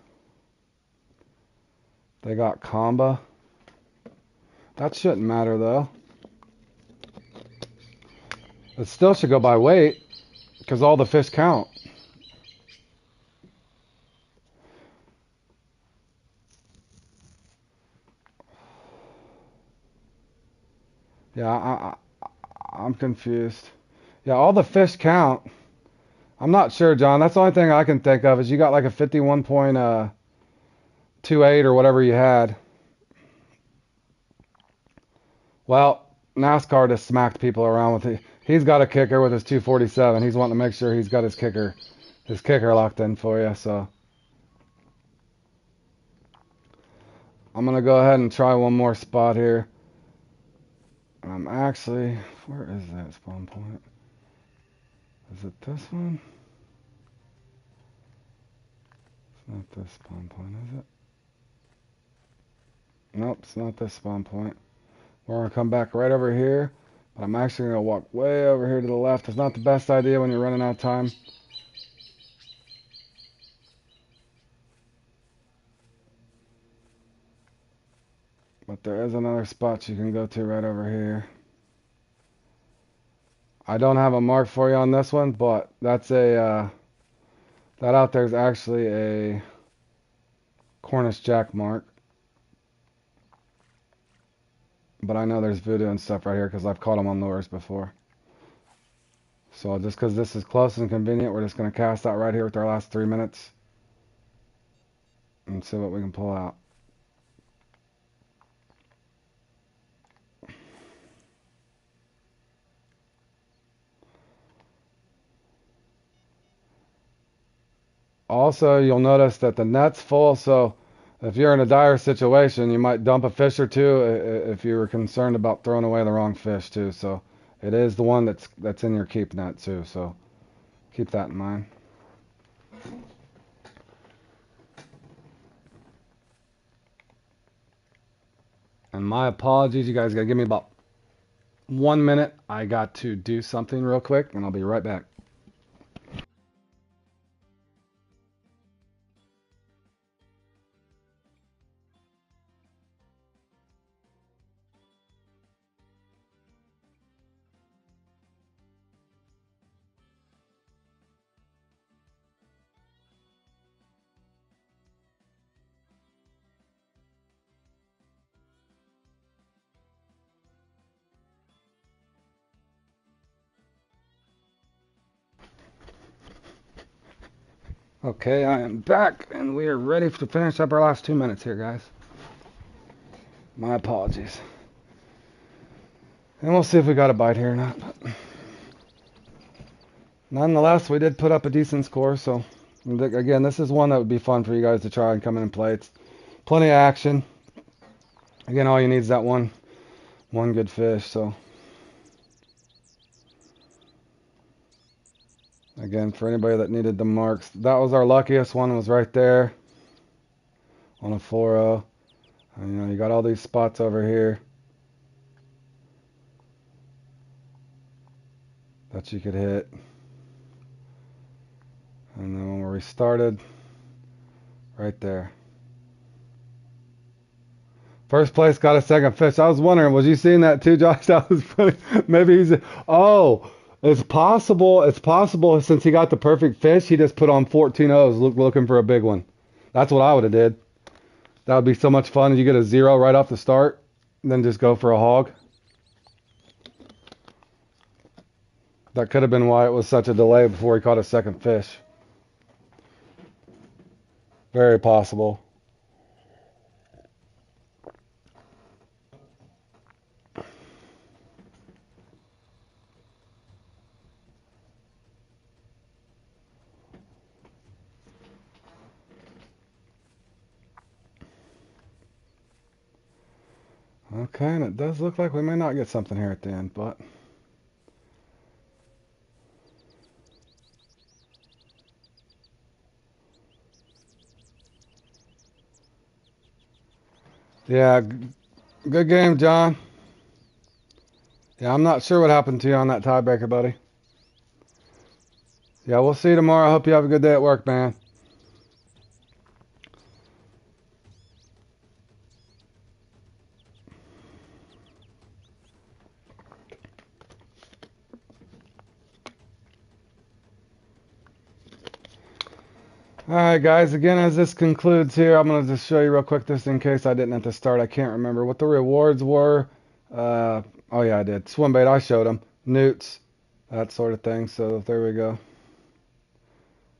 They got combo. That shouldn't matter though. It still should go by weight because all the fish count. Yeah, I'm confused. Yeah, all the fish count. I'm not sure, John. That's the only thing I can think of is you got like a 51.28 or whatever you had. Well, NASCAR just smacked people around with it. He's got a kicker with his 247. He's wanting to make sure he's got his kicker locked in for you. So I'm gonna go ahead and try one more spot here. I'm actually, where is that spawn point? Is it this one? It's not this spawn point, is it? Nope, it's not this spawn point. We're gonna come back right over here, but I'm actually gonna walk way over here to the left. It's not the best idea when you're running out of time. But there is another spot you can go to right over here. I don't have a mark for you on this one, but that's that out there is actually a Cornish Jack mark. But I know there's voodoo and stuff right here because I've caught them on lures before. So just because this is close and convenient, we're just going to cast out right here with our last 3 minutes and see what we can pull out. Also, you'll notice that the net's full, so if you're in a dire situation, you might dump a fish or two if you were concerned about throwing away the wrong fish too. So it is the one that's in your keep net too, so keep that in mind. And my apologies, you guys gotta give me about 1 minute. I got to do something real quick, and I'll be right back. Okay, I am back, and we are ready to finish up our last 2 minutes here, guys. My apologies. And we'll see if we got a bite here or not. But nonetheless, we did put up a decent score, so again, this is one that would be fun for you guys to try and come in and play. It's plenty of action. Again, all you need is that one good fish, so again, for anybody that needed the marks, that was our luckiest one, was right there on a 4-0. You got all these spots over here that you could hit. And then when we restarted, right there. First place got a second fish. I was wondering, was you seeing that too, Josh? That was funny. Maybe he's, oh, it's possible. It's possible since he got the perfect fish, he just put on 14 O's looking for a big one. That's what I would have did. That would be so much fun. You get a 0 right off the start, then just go for a hog. That could have been why it was such a delay before he caught a second fish. Very possible. Okay, and it does look like we may not get something here at the end, but yeah, good game, John. Yeah, I'm not sure what happened to you on that tiebreaker, buddy. Yeah, we'll see you tomorrow. I hope you have a good day at work, man. Alright guys, again as this concludes here, I'm going to just show you real quick this in case I didn't at the start. I can't remember what the rewards were. Oh yeah, I did. Swim bait, I showed them. Newts, that sort of thing. So there we go.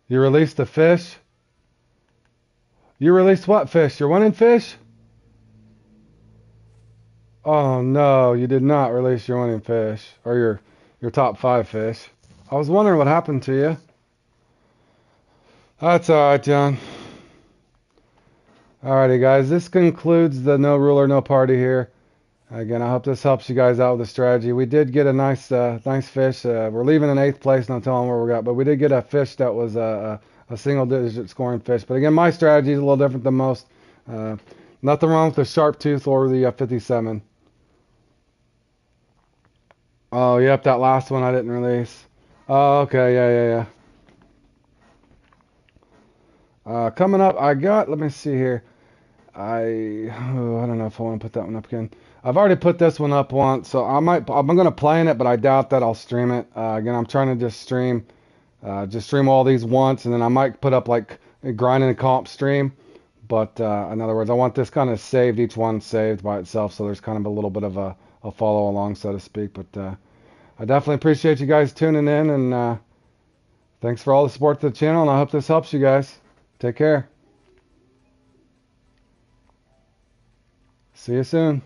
You released the fish. You released what fish? Your winning fish? Oh no, you did not release your winning fish or your top five fish. I was wondering what happened to you. That's all right, John. Alrighty, guys. This concludes the no ruler, no party here. Again, I hope this helps you guys out with the strategy. We did get a nice fish. We're leaving in eighth place, not telling where we got, but we did get a fish that was a single-digit scoring fish. But again, my strategy is a little different than most. Uh, Nothing wrong with the sharp tooth or the 57. Oh, yep, that last one I didn't release. Oh, okay, yeah. Coming up, I got. Let me see here. I don't know if I want to put that one up again. I've already put this one up once, so I'm gonna play in it, but I doubt that I'll stream it. Again, I'm trying to just stream all these once, and then I might put up like a grind and a comp stream. But in other words, I want this kind of saved, each one saved by itself, so there's kind of a little bit of a follow along, so to speak. But I definitely appreciate you guys tuning in, and thanks for all the support to the channel, and I hope this helps you guys. Take care. See you soon.